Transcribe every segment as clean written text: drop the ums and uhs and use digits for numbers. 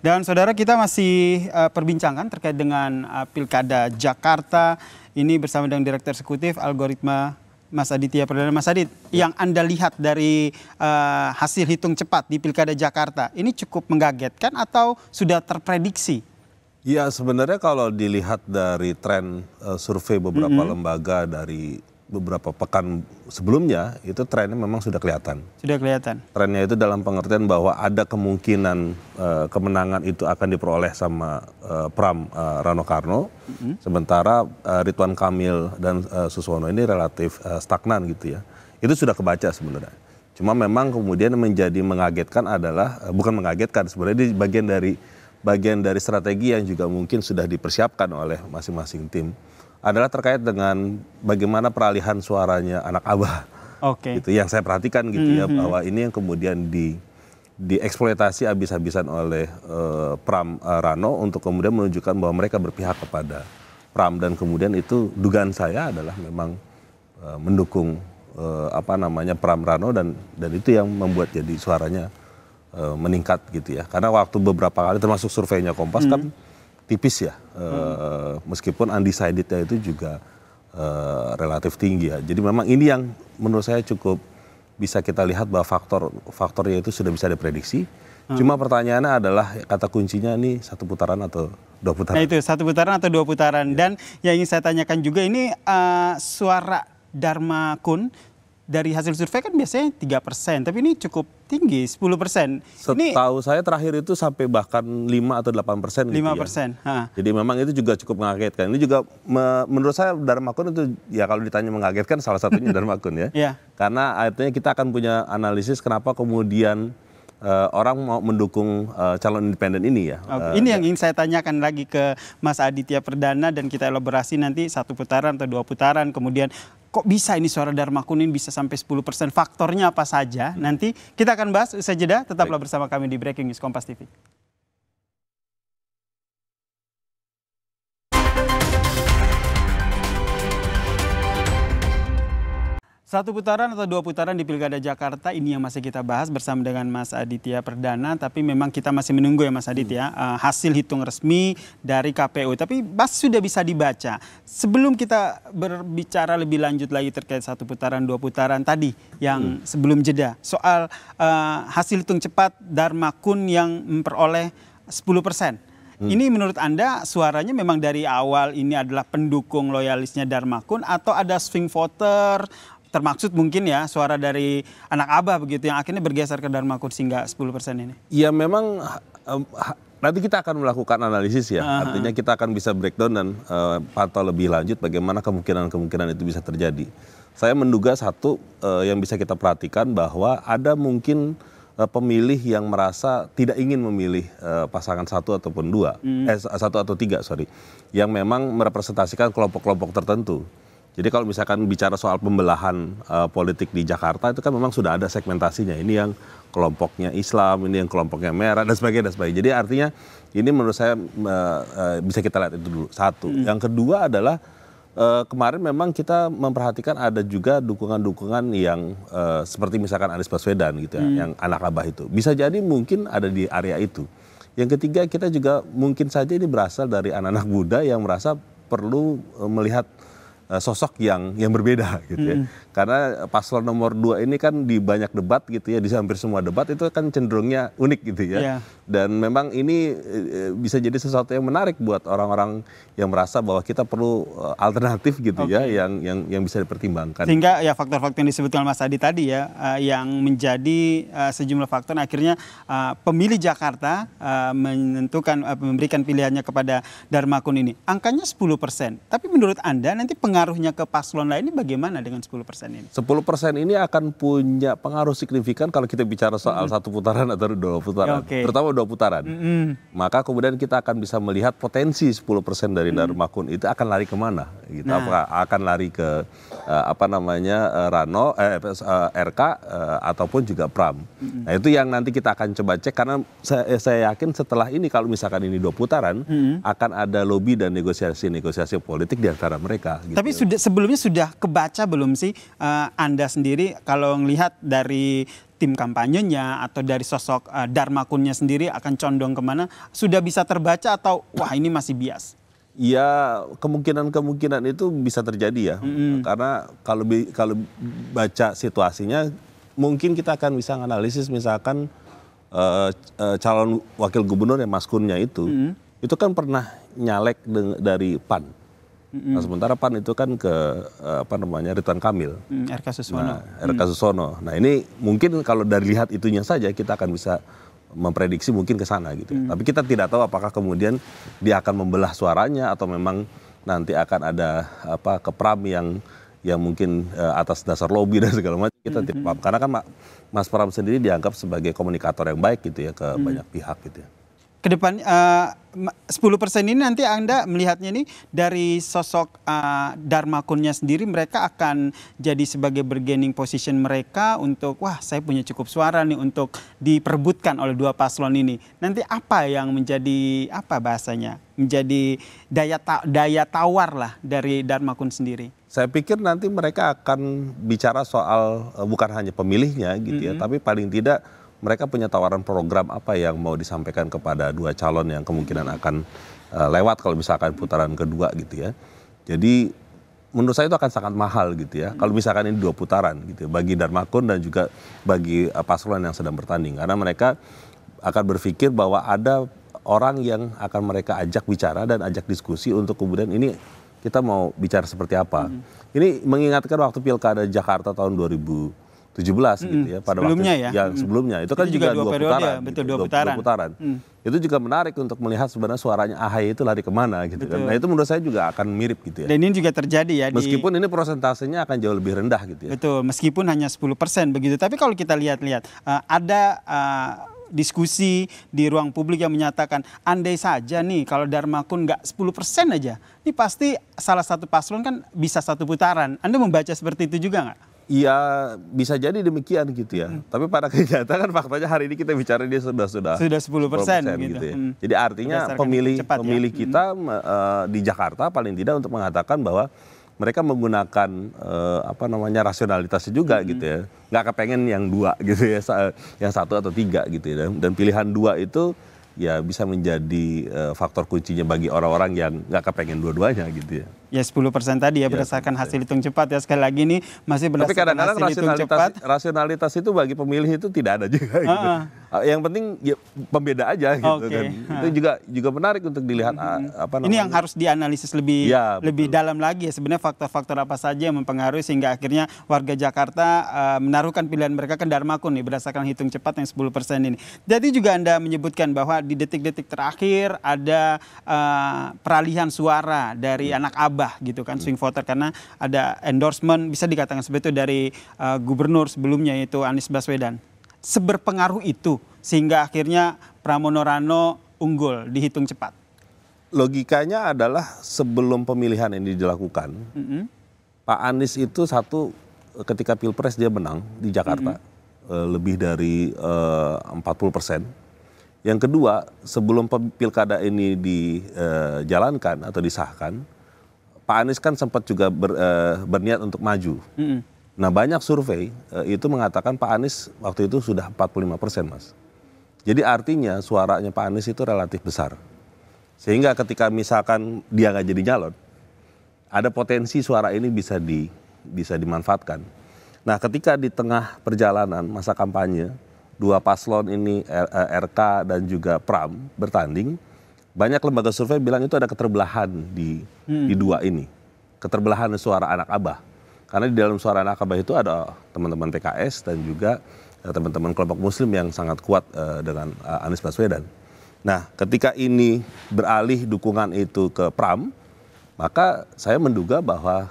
Dan saudara, kita masih perbincangkan terkait dengan Pilkada Jakarta ini bersama dengan Direktur Eksekutif Algoritma Mas Aditya Perdana. Mas Adit, yang Anda lihat dari hasil hitung cepat di Pilkada Jakarta ini cukup mengagetkan atau sudah terprediksi? Ya, sebenarnya kalau dilihat dari tren survei beberapa lembaga dari beberapa pekan sebelumnya, itu trennya memang sudah kelihatan. Sudah kelihatan. Trennya itu dalam pengertian bahwa ada kemungkinan kemenangan itu akan diperoleh sama Pram Rano Karno, sementara Ridwan Kamil dan Suswono ini relatif stagnan gitu ya. Itu sudah kebaca sebenarnya. Cuma memang kemudian menjadi mengagetkan adalah, bukan mengagetkan sebenarnya, di bagian dari strategi yang juga mungkin sudah dipersiapkan oleh masing-masing tim adalah terkait dengan bagaimana peralihan suaranya anak abah. Oke. Gitu, yang saya perhatikan gitu ya, bahwa ini yang kemudian dieksploitasi habis-habisan oleh Pram Rano untuk kemudian menunjukkan bahwa mereka berpihak kepada Pram, dan kemudian itu dugaan saya adalah memang mendukung Pram Rano, dan itu yang membuat jadi suaranya meningkat gitu ya. Karena waktu beberapa kali termasuk surveinya Kompas kan tipis ya, meskipun undecided-nya itu juga relatif tinggi ya. Jadi memang ini yang menurut saya cukup bisa kita lihat bahwa faktornya itu sudah bisa diprediksi. Cuma pertanyaannya adalah kata kuncinya ini 1 putaran atau 2 putaran. Nah itu 1 putaran atau 2 putaran. Dan yang ingin saya tanyakan juga ini suara Dharma Kun dari hasil survei kan biasanya 3%, tapi ini cukup tinggi, 10%. Setahu saya terakhir itu sampai bahkan 5 atau 8% gitu 5%. Ya. Jadi memang itu juga cukup mengagetkan. Ini juga menurut saya Dharma Kun itu, ya kalau ditanya mengagetkan, salah satunya Dharma Kun ya. Yeah. Karena artinya kita akan punya analisis kenapa kemudian orang mau mendukung calon independen ini ya. Ini yang ingin saya tanyakan lagi ke Mas Aditya Perdana, dan kita elaborasi nanti 1 putaran atau 2 putaran. Kemudian kok bisa ini suara Dharma Kun ini bisa sampai 10%, faktornya apa saja? Nanti kita akan bahas usai jeda, tetaplah bersama kami di Breaking News Kompas TV. Satu putaran atau 2 putaran di Pilkada Jakarta ini yang masih kita bahas bersama dengan Mas Aditya Perdana. Tapi memang kita masih menunggu ya Mas Aditya, hasil hitung resmi dari KPU. Tapi sudah bisa dibaca. Sebelum kita berbicara lebih lanjut lagi terkait 1 putaran, 2 putaran tadi yang sebelum jeda. Soal hasil hitung cepat Dharma Kun yang memperoleh 10%. Ini menurut Anda suaranya memang dari awal ini adalah pendukung loyalisnya Dharma Kun, atau ada swing voter, termaksud mungkin ya suara dari anak abah begitu yang akhirnya bergeser ke Dharma Kun sehingga 10% ini? Ya memang nanti kita akan melakukan analisis ya. Artinya kita akan bisa breakdown dan pantau lebih lanjut bagaimana kemungkinan itu bisa terjadi. Saya menduga satu yang bisa kita perhatikan bahwa ada mungkin pemilih yang merasa tidak ingin memilih pasangan 1 ataupun 2, 1 atau 3 yang memang merepresentasikan kelompok-kelompok tertentu. Jadi kalau misalkan bicara soal pembelahan politik di Jakarta itu kan memang sudah ada segmentasinya. Ini yang kelompoknya Islam, ini yang kelompoknya merah, dan sebagainya. Jadi artinya ini menurut saya bisa kita lihat itu dulu. Satu. Yang kedua adalah kemarin memang kita memperhatikan ada juga dukungan-dukungan yang seperti misalkan Anies Baswedan gitu ya, yang anak abah itu. Bisa jadi mungkin ada di area itu. Yang ketiga, kita juga mungkin saja ini berasal dari anak-anak muda yang merasa perlu melihat sosok yang berbeda gitu ya. Karena paslon nomor 2 ini kan di banyak debat gitu ya, di hampir semua debat itu kan cenderungnya unik gitu ya. Dan memang ini bisa jadi sesuatu yang menarik buat orang-orang yang merasa bahwa kita perlu alternatif gitu ya, yang bisa dipertimbangkan. Sehingga ya faktor-faktor yang disebutkan Mas Adi tadi ya, yang menjadi sejumlah faktor akhirnya pemilih Jakarta menentukan memberikan pilihannya kepada Dharma Kun ini. Angkanya 10%. Tapi menurut Anda nanti pengaruhnya ke paslon lain ini bagaimana dengan 10% ini? 10% ini akan punya pengaruh signifikan kalau kita bicara soal 1 putaran atau 2 putaran. Terutama 2 putaran. Maka kemudian kita akan bisa melihat potensi 10% dari Dharma Kun itu akan lari kemana gitu. Apakah akan lari ke Rano, RK ataupun juga Pram. Nah itu yang nanti kita akan coba cek, karena saya yakin setelah ini kalau misalkan ini 2 putaran akan ada lobby dan negosiasi politik di antara mereka gitu. Tapi sebelumnya sudah kebaca belum sih Anda sendiri kalau melihat dari tim kampanyenya atau dari sosok Darmakunnya sendiri akan condong kemana, sudah bisa terbaca atau wah ini masih bias? Ya kemungkinan itu bisa terjadi ya, karena kalau baca situasinya mungkin kita akan bisa analisis misalkan calon wakil gubernur yang Mas Kunnya itu kan pernah nyalek dari PAN. Nah, sementara PAN itu kan ke Ridwan Kamil, RK Susono. RK Susono. Nah ini mungkin kalau dari lihat itunya saja kita akan bisa memprediksi mungkin ke sana gitu. Tapi kita tidak tahu apakah kemudian dia akan membelah suaranya atau memang nanti akan ada kepram yang mungkin atas dasar lobby dan segala macam, kita tidak paham. Karena kan Mas Pram sendiri dianggap sebagai komunikator yang baik gitu ya ke banyak pihak gitu ya. Ke depan 10% ini nanti Anda melihatnya nih dari sosok Darmakunnya sendiri, mereka akan jadi sebagai bargaining position mereka untuk wah saya punya cukup suara nih untuk diperebutkan oleh dua paslon ini. Nanti apa yang menjadi menjadi daya tawar lah dari Darmakun sendiri? Saya pikir nanti mereka akan bicara soal bukan hanya pemilihnya gitu ya, tapi paling tidak mereka punya tawaran program apa yang mau disampaikan kepada dua calon yang kemungkinan akan lewat kalau misalkan putaran kedua gitu ya. Jadi menurut saya itu akan sangat mahal gitu ya. Kalau misalkan ini 2 putaran gitu ya, bagi Darmakun dan juga bagi paslon yang sedang bertanding. Karena mereka akan berpikir bahwa ada orang yang akan mereka ajak bicara dan ajak diskusi untuk kemudian ini kita mau bicara seperti apa. Ini mengingatkan waktu Pilkada Jakarta tahun 2017 gitu ya, pada sebelumnya waktu yang sebelumnya itu kan juga 2 putaran, betul, gitu, 2 putaran. Itu juga menarik untuk melihat sebenarnya suaranya AHY itu lari kemana gitu kan. Nah itu menurut saya juga akan mirip gitu ya. Dan ini juga terjadi ya. Meskipun ini prosentasenya akan jauh lebih rendah gitu ya. Betul, meskipun hanya 10% begitu. Tapi kalau kita lihat-lihat ada diskusi di ruang publik yang menyatakan andai saja nih kalau Darmakun nggak 10% aja, ini pasti salah satu paslon kan bisa 1 putaran. Anda membaca seperti itu juga nggak? Iya bisa jadi demikian gitu ya. Tapi pada kenyataan faktanya hari ini kita bicara dia sudah 10% gitu ya. Jadi artinya pemilih kita di Jakarta paling tidak untuk mengatakan bahwa mereka menggunakan rasionalitasnya juga gitu ya. Nggak kepengen yang 2 gitu ya, yang 1 atau 3 gitu ya. Dan pilihan 2 itu ya bisa menjadi faktor kuncinya bagi orang-orang yang nggak kepengen dua-duanya gitu ya. Ya 10% tadi ya berdasarkan hasil hitung cepat ya, sekali lagi ini masih berdasarkan hasil hitung cepat. Rasionalitas itu bagi pemilih itu tidak ada juga gitu. Yang penting ya, pembeda aja gitu kan. Itu juga menarik untuk dilihat Ini yang harus dianalisis lebih dalam lagi ya, sebenarnya faktor-faktor apa saja yang mempengaruhi sehingga akhirnya warga Jakarta menaruhkan pilihan mereka ke Darmakun nih berdasarkan hitung cepat yang 10% ini. Jadi juga Anda menyebutkan bahwa di detik-detik terakhir ada peralihan suara dari anak abah gitu kan, swing voter, karena ada endorsement bisa dikatakan seperti itu dari gubernur sebelumnya yaitu Anies Baswedan. Seberpengaruh itu sehingga akhirnya Pramono Rano unggul dihitung cepat? Logikanya adalah sebelum pemilihan ini dilakukan, Pak Anies itu ketika Pilpres dia menang di Jakarta lebih dari 40%. Yang kedua, sebelum pilkada ini dijalankan atau disahkan, Pak Anies kan sempat juga berniat untuk maju. Nah banyak survei itu mengatakan Pak Anies waktu itu sudah 45%, Mas. Jadi artinya suaranya Pak Anies itu relatif besar. Sehingga ketika misalkan dia nggak jadi nyalon, ada potensi suara ini bisa dimanfaatkan. Nah ketika di tengah perjalanan masa kampanye, 2 paslon ini RK dan juga Pram bertanding, banyak lembaga survei bilang itu ada keterbelahan di 2 ini. Keterbelahan suara anak abah. Karena di dalam suara anak abah itu ada teman-teman PKS dan juga teman-teman kelompok muslim yang sangat kuat dengan Anies Baswedan. Nah ketika ini beralih dukungan itu ke Pram, maka saya menduga bahwa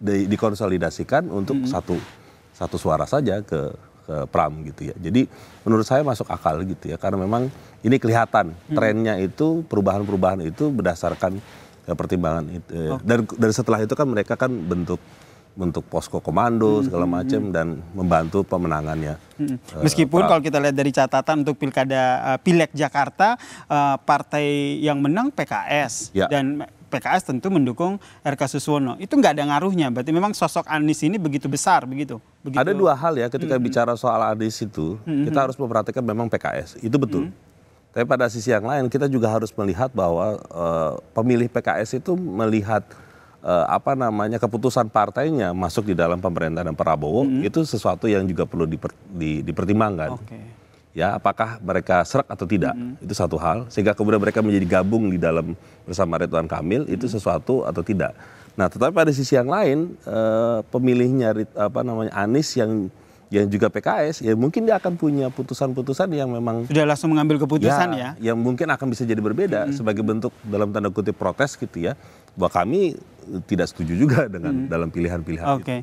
dikonsolidasikan untuk satu suara saja ke Pram gitu ya. Jadi menurut saya masuk akal gitu ya, karena memang ini kelihatan trennya itu perubahan-perubahan itu berdasarkan pertimbangan itu. Dari setelah itu kan mereka kan bentuk posko komando segala macam dan membantu pemenangannya. Meskipun kalau kita lihat dari catatan untuk pilkada Pileg Jakarta, partai yang menang PKS dan PKS tentu mendukung RK Suswono. Itu nggak ada ngaruhnya. Berarti memang sosok Anies ini begitu besar begitu. Ada dua hal ya ketika bicara soal Anies itu, kita harus memperhatikan memang PKS. Itu betul. Tapi pada sisi yang lain kita juga harus melihat bahwa pemilih PKS itu melihat keputusan partainya masuk di dalam pemerintahan Prabowo itu sesuatu yang juga perlu dipertimbangkan. Ya, apakah mereka serak atau tidak, itu satu hal. Sehingga kemudian mereka menjadi gabung di dalam bersama Ridwan Kamil, itu sesuatu atau tidak. Nah, tetapi pada sisi yang lain, pemilihnya Anies yang juga PKS, ya mungkin dia akan punya putusan-putusan yang memang sudah langsung mengambil keputusan ya. Yang mungkin akan bisa jadi berbeda sebagai bentuk dalam tanda kutip protes gitu ya, bahwa kami tidak setuju juga dengan dalam pilihan-pilihan itu.